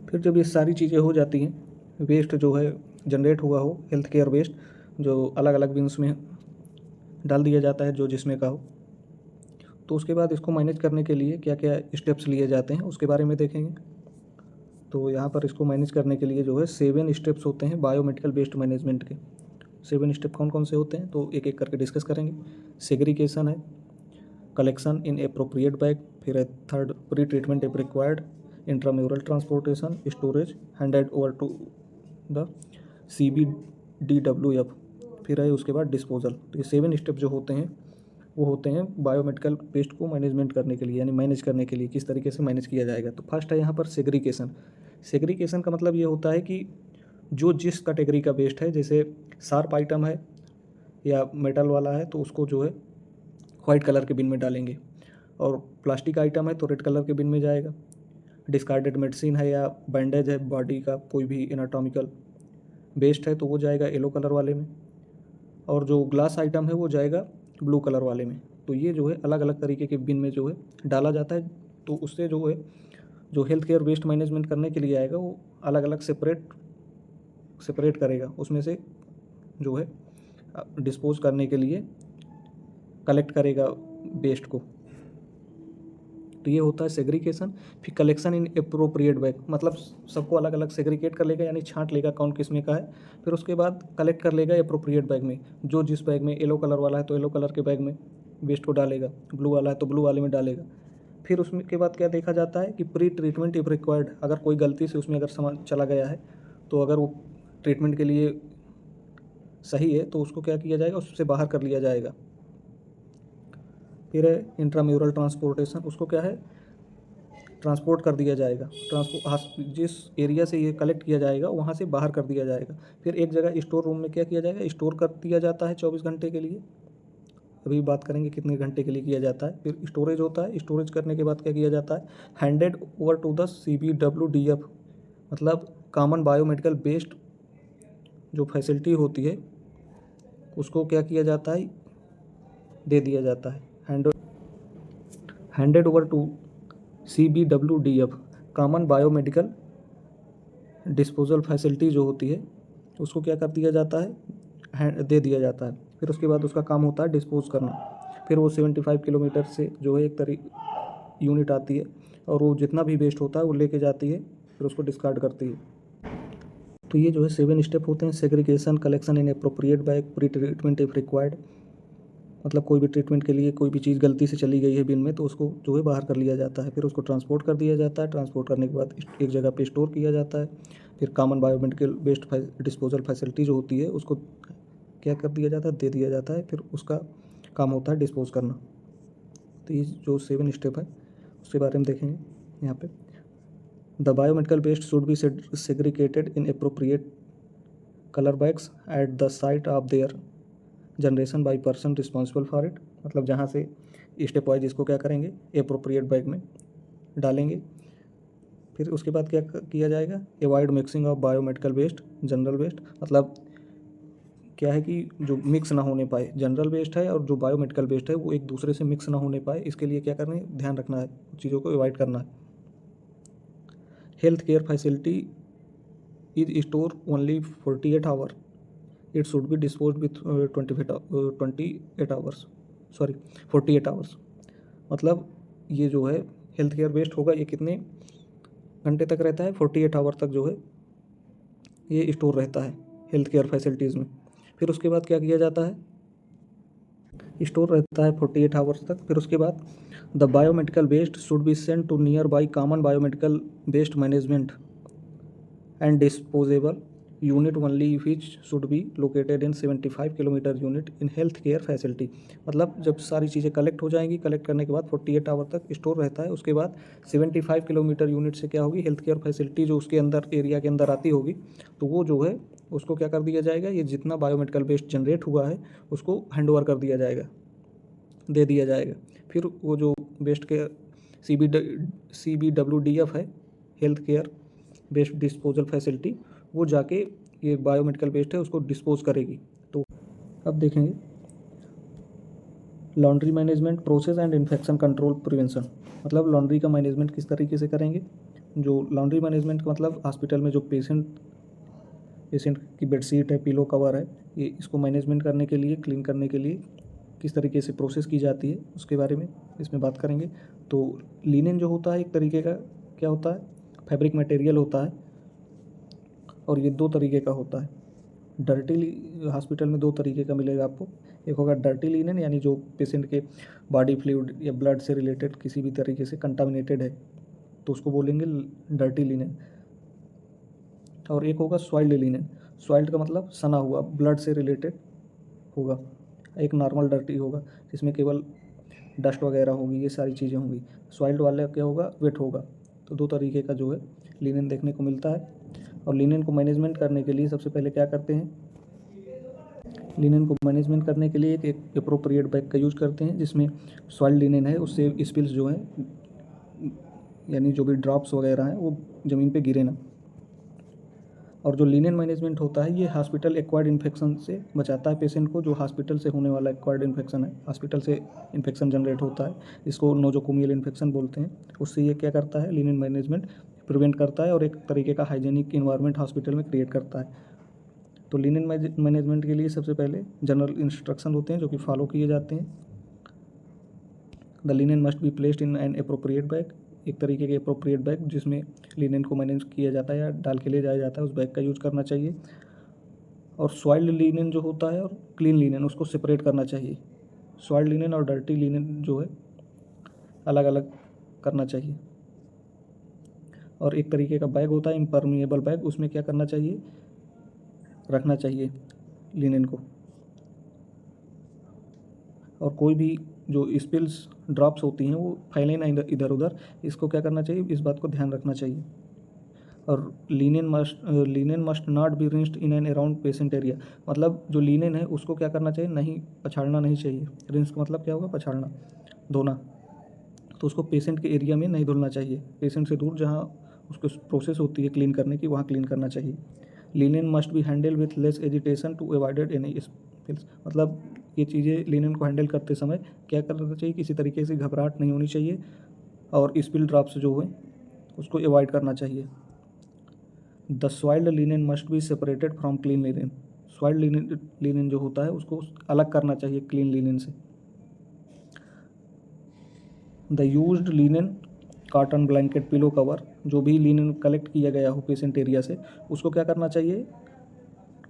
फिर जब ये सारी चीज़ें हो जाती हैं, वेस्ट जो है जनरेट हुआ हो, हेल्थ केयर वेस्ट जो अलग अलग बिन्स में डाल दिया जाता है जो जिसमें का हो, तो उसके बाद इसको मैनेज करने के लिए क्या क्या स्टेप्स लिए जाते हैं उसके बारे में देखेंगे। तो यहाँ पर इसको मैनेज करने के लिए जो है 7 स्टेप्स होते हैं बायोमेडिकल वेस्ट मैनेजमेंट के। 7 स्टेप कौन कौन से होते हैं तो एक एक करके डिस्कस करेंगे। सेग्रीगेशन है, कलेक्शन इन एप्रोप्रिएट बैग, फिर है third pre treatment if required, intramural transportation, storage, handed over to the CBDWF, फिर है उसके बाद डिस्पोजल। तो ये 7 स्टेप जो होते हैं वो होते हैं बायोमेडिकल वेस्ट को मैनेजमेंट करने के लिए, यानी मैनेज करने के लिए किस तरीके से मैनेज किया जाएगा। तो फर्स्ट है यहाँ पर सेग्रीगेशन। सेग्रीगेशन का मतलब ये होता है कि जो जिस कैटेगरी का वेस्ट है, जैसे शार्प आइटम है या मेटल वाला है तो उसको जो है वाइट कलर के बिन में डालेंगे, और प्लास्टिक आइटम है तो रेड कलर के बिन में जाएगा। डिस्कार्डेड मेडिसिन है या बैंडेज है, बॉडी का कोई भी एनाटॉमिकल वेस्ट है तो वो जाएगा येलो कलर वाले में, और जो ग्लास आइटम है वो जाएगा ब्लू कलर वाले में। तो ये जो है अलग अलग तरीके के बिन में जो है डाला जाता है। तो उससे जो है जो हेल्थ केयर वेस्ट मैनेजमेंट करने के लिए आएगा वो अलग अलग सेपरेट करेगा, उसमें से जो है डिस्पोज करने के लिए कलेक्ट करेगा वेस्ट को। तो ये होता है सेग्रीगेशन। फिर कलेक्शन इन एप्रोप्रिएट बैग, मतलब सबको अलग अलग सेग्रीगेट कर लेगा, यानी छांट लेगा कौन किस में का है। फिर उसके बाद कलेक्ट कर लेगा एप्रोप्रिएट बैग में, जो जिस बैग में येलो कलर वाला है तो येलो कलर के बैग में वेस्ट को डालेगा, ब्लू वाला है तो ब्लू वाले में डालेगा। फिर उसमें के बाद क्या देखा जाता है कि प्री ट्रीटमेंट इफ रिक्वायर्ड, अगर कोई गलती से उसमें अगर सामान चला गया है तो अगर वो ट्रीटमेंट के लिए सही है तो उसको क्या किया जाएगा, उससे बाहर कर लिया जाएगा। फिर है इंट्राम्यूरल ट्रांसपोर्टेशन, उसको क्या है ट्रांसपोर्ट कर दिया जाएगा, जिस एरिया से ये कलेक्ट किया जाएगा वहाँ से बाहर कर दिया जाएगा। फिर एक जगह स्टोर रूम में क्या किया जाएगा, स्टोर कर दिया जाता है 24 घंटे के लिए। अभी बात करेंगे कितने घंटे के लिए किया जाता है। फिर स्टोरेज होता है, स्टोरेज करने के बाद क्या किया जाता है, handed over to the CBWDF, मतलब कॉमन बायोमेडिकल वेस्ट जो फैसिलिटी होती है उसको क्या किया जाता है, दे दिया जाता है। Handed over to CBWDF, common biomedical disposal facility जो होती है उसको क्या कर दिया जाता है, दे दिया जाता है। फिर उसके बाद उसका काम होता है डिस्पोज करना। फिर वो 75 किलोमीटर से जो है एक यूनिट आती है और वो जितना भी वेस्ट होता है वो लेके जाती है, फिर उसको डिस्कार्ड करती है। तो ये जो है 7 स्टेप होते हैं, segregation, collection in appropriate bag, pre treatment if required, मतलब कोई भी ट्रीटमेंट के लिए कोई भी चीज़ गलती से चली गई है बिन में तो उसको जो है बाहर कर लिया जाता है। फिर उसको ट्रांसपोर्ट कर दिया जाता है, ट्रांसपोर्ट करने के बाद एक जगह पे स्टोर किया जाता है। फिर common biomedical waste disposal facility जो होती है उसको क्या कर दिया जाता है, दे दिया जाता है। फिर उसका काम होता है डिस्पोज करना। तो ये जो 7 स्टेप है उसके बारे में देखेंगे यहाँ पे। The biomedical waste should be segregated in appropriate colour bags at the site of their generation by person responsible for it, मतलब जहाँ से स्टेप वाइज इसको क्या करेंगे, एप्रोप्रिएट बैग में डालेंगे। फिर उसके बाद क्या किया जाएगा, avoid mixing of biomedical waste general waste, मतलब क्या है कि जो मिक्स ना होने पाए, जनरल वेस्ट है और जो बायोमेडिकल वेस्ट है वो एक दूसरे से मिक्स ना होने पाए, इसके लिए क्या करना है, ध्यान रखना है, चीज़ों को अवॉइड करना है। Health care facility is store only 48 hour, it should be dispose with 28 hours, sorry 48 hours, मतलब ये जो है हेल्थ केयर वेस्ट होगा ये कितने घंटे तक रहता है, 48 आवर तक जो है ये स्टोर रहता है हेल्थ केयर फैसिलिटीज़ में। फिर उसके बाद क्या किया जाता है, स्टोर रहता है 48 आवर्स तक। फिर उसके बाद the biomedical waste should be sent to nearby common biomedical waste management and disposable unit only which should be located in 75 kilometre unit in health care facility, मतलब जब सारी चीज़ें कलेक्ट हो जाएंगी, कलेक्ट करने के बाद 48 आवर तक स्टोर रहता है। उसके बाद 75 किलोमीटर यूनिट से क्या होगी, हेल्थ केयर फैसिलिटी जो उसके अंदर एरिया के अंदर आती होगी तो वो जो है उसको क्या कर दिया जाएगा, ये जितना बायोमेडिकल वेस्ट जनरेट हुआ है उसको हैंड ओवर कर दिया जाएगा, दे दिया जाएगा। फिर वो जो वेस्ट के CBWDF है, health care waste disposal facility, वो जाके ये बायोमेडिकल वेस्ट है उसको डिस्पोज करेगी। तो अब देखेंगे laundry management process and infection control prevention, मतलब लॉन्ड्री का मैनेजमेंट किस तरीके से करेंगे, जो लॉन्ड्री मैनेजमेंट का मतलब हॉस्पिटल में जो पेशेंट की बेडशीट है, पिलो कवर है, ये इसको मैनेजमेंट करने के लिए, क्लीन करने के लिए किस तरीके से प्रोसेस की जाती है उसके बारे में इसमें बात करेंगे। तो लिनेन जो होता है एक तरीके का क्या होता है, फैब्रिक मटेरियल होता है, और ये दो तरीके का होता है। हॉस्पिटल में दो तरीके का मिलेगा आपको। एक होगा डर्टी लिनेन, यानी जो पेशेंट के बॉडी फ्लूइड या ब्लड से रिलेटेड किसी भी तरीके से कंटामिनेटेड है तो उसको बोलेंगे डर्टी लिनेन। और एक होगा सॉइल्ड लिनेन। सॉइल्ड का मतलब सना हुआ, ब्लड से रिलेटेड होगा। एक नॉर्मल डर्टी होगा जिसमें केवल डस्ट वगैरह होगी, ये सारी चीज़ें होंगी। सॉइल्ड वाला क्या होगा, वेट होगा। तो दो तरीके का जो है लिनेन देखने को मिलता है। और लिनेन को मैनेजमेंट करने के लिए सबसे पहले क्या करते हैं, लिनेन को मैनेजमेंट करने के लिए एक एप्रोप्रिएट बैग का यूज़ करते हैं जिसमें सॉइल्ड लिनेन है, उससे स्पिल्स जो हैं यानी जो भी ड्रॉप्स वगैरह हैं वो ज़मीन पे गिरे ना। और जो लिनेन मैनेजमेंट होता है ये हॉस्पिटल एक्वायर्ड इन्फेक्शन से बचाता है पेशेंट को। जो हॉस्पिटल से होने वाला एक्वायर्ड इन्फेक्शन है, हॉस्पिटल से इन्फेक्शन जनरेट होता है, इसको नोजोकोमियल इन्फेक्शन बोलते हैं, उससे ये क्या करता है, लिनेन मैनेजमेंट प्रिवेंट करता है और एक तरीके का हाइजीनिक इन्वायरमेंट हॉस्पिटल में क्रिएट करता है। तो लिनेन मैनेजमेंट के लिए सबसे पहले जनरल इंस्ट्रक्शन होते हैं जो कि फॉलो किए जाते हैं। The linen must be placed in an appropriate bag, एक तरीके के अप्रोप्रिएट बैग जिसमें लिनेन को मैनेज किया जाता है या डाल के ले जाया जाता है, उस बैग का यूज़ करना चाहिए। और सॉइल्ड लिनेन जो होता है और क्लीन लिनेन उसको सेपरेट करना चाहिए। सॉइल्ड लिनेन और डर्टी लिनेन जो है अलग अलग करना चाहिए। और एक तरीके का बैग होता है इम्परमिएबल बैग, उसमें क्या करना चाहिए, रखना चाहिए लिनेन को। और कोई भी जो स्पिल्स ड्रॉप्स होती हैं वो फैले ना इधर उधर, इसको क्या करना चाहिए, इस बात को ध्यान रखना चाहिए। और linen must not be rinsed in and around patient area, मतलब जो लिनेन है उसको क्या करना चाहिए, नहीं पछाड़ना नहीं चाहिए। रिंस का मतलब क्या होगा, पछाड़ना, धोना। तो उसको पेशेंट के एरिया में नहीं धुलना चाहिए, पेशेंट से दूर जहाँ उसको प्रोसेस होती है क्लीन करने की वहाँ क्लीन करना चाहिए। Linen must be handle with less agitation to avoided any spills, मतलब ये चीज़ें लिनेन को हैंडल करते समय क्या करना चाहिए, किसी तरीके से घबराहट नहीं होनी चाहिए और स्पिल ड्रॉप्स जो है उसको अवॉइड करना चाहिए। The soiled linen must be separated from clean linen, soiled linen जो होता है उसको अलग करना चाहिए क्लीन लिनेन से। The used linen cotton blanket pillow cover, जो भी लिनेन कलेक्ट किया गया हो पेशेंट एरिया से उसको क्या करना चाहिए,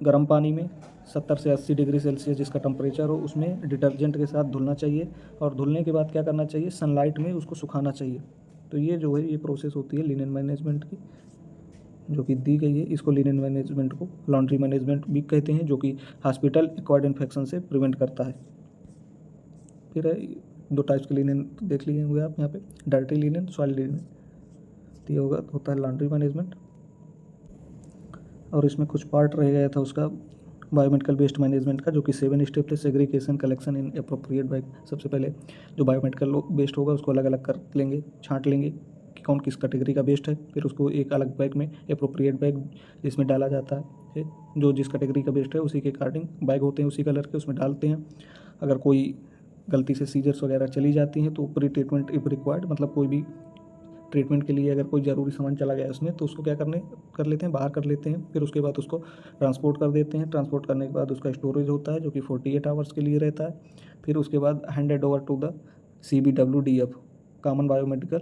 गर्म पानी में 70 से 80 डिग्री सेल्सियस जिसका टेम्परेचर हो उसमें डिटर्जेंट के साथ धुलना चाहिए। और धुलने के बाद क्या करना चाहिए, सनलाइट में उसको सुखाना चाहिए। तो ये जो है ये प्रोसेस होती है लिनेन मैनेजमेंट की जो कि दी गई है। इसको लिनेन मैनेजमेंट को लॉन्ड्री मैनेजमेंट भी कहते हैं, जो कि हॉस्पिटल एक्वायर्ड इन्फेक्शन से प्रिवेंट करता है। फिर दो टाइप्स के लिनेन देख लिए हुए आप यहाँ पे, डर्टी लिनेन, सॉइल्ड लिनेन। तो ये होता है लॉन्ड्री मैनेजमेंट। और इसमें कुछ पार्ट रह गया था उसका बायोमेडिकल वेस्ट मैनेजमेंट का, जो कि 7 स्टेप है, segregation, collection in appropriate bag. सबसे पहले जो बायोमेडिकल वेस्ट होगा उसको अलग अलग कर लेंगे, छांट लेंगे कि कौन किस कैटेगरी का वेस्ट है, फिर उसको एक अलग बैग में अप्रोप्रिएट बैग जिसमें डाला जाता है, जो जिस कैटेगरी का वेस्ट है उसी के अकॉर्डिंग बैग होते हैं उसी कलर के, उसमें डालते हैं। अगर कोई गलती से सीजर्स वगैरह चली जाती हैं तो प्री ट्रीटमेंट इफ रिक्वायर्ड, मतलब कोई भी ट्रीटमेंट के लिए अगर कोई ज़रूरी सामान चला गया उसमें तो उसको क्या कर लेते हैं, बाहर कर लेते हैं। फिर उसके बाद उसको ट्रांसपोर्ट कर देते हैं। ट्रांसपोर्ट करने के बाद उसका स्टोरेज होता है जो कि 48 आवर्स के लिए रहता है। फिर उसके बाद handed over to the CBWDF, common biomedical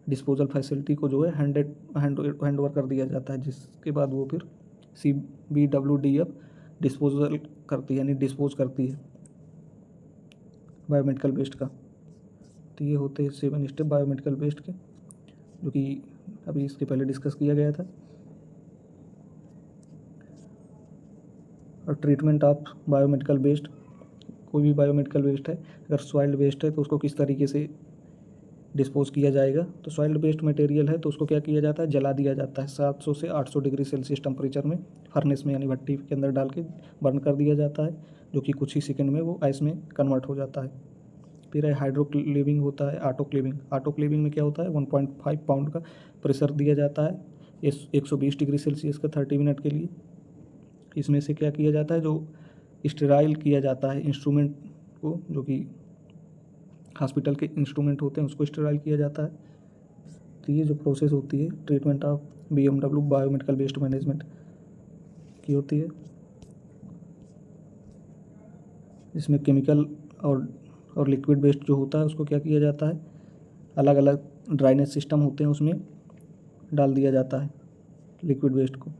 disposal facility को जो है हैंड ओवर कर दिया जाता है, जिसके बाद वो फिर CBWDF डिस्पोजल करती है, यानी डिस्पोज करती है बायोमेडिकल वेस्ट का। तो ये होते हैं 7 स्टेप बायोमेडिकल वेस्ट के, जो कि अभी इसके पहले डिस्कस किया गया था। और ट्रीटमेंट ऑफ बायोमेडिकल वेस्ट, कोई भी बायोमेडिकल वेस्ट है, अगर सॉइल्ड वेस्ट है तो उसको किस तरीके से डिस्पोज किया जाएगा। तो सॉइल्ड वेस्ट मटेरियल है तो उसको क्या किया जाता है, जला दिया जाता है 700 से 800 डिग्री सेल्सियस टेम्परेचर में, फर्नेस में यानी भट्टी के अंदर डाल के बर्न कर दिया जाता है, जो कि कुछ ही सेकंड में वो आइस में कन्वर्ट हो जाता है। फिर है हाइड्रोक्लीविंग होता है, ऑटोक्लीविंग। ऑटोक्लीविंग में क्या होता है, 1.5 पाउंड का प्रेशर दिया जाता है 120 डिग्री सेल्सियस का 30 मिनट के लिए। इसमें से क्या किया जाता है, जो स्टेराइल किया जाता है इंस्ट्रूमेंट को, जो कि हॉस्पिटल के इंस्ट्रूमेंट होते हैं उसको स्टेराइल किया जाता है। तो ये जो प्रोसेस होती है treatment of BMW biomedical waste management की होती है। इसमें केमिकल और लिक्विड वेस्ट जो होता है उसको क्या किया जाता है, अलग अलग ड्राइनेज सिस्टम होते हैं उसमें डाल दिया जाता है लिक्विड वेस्ट को।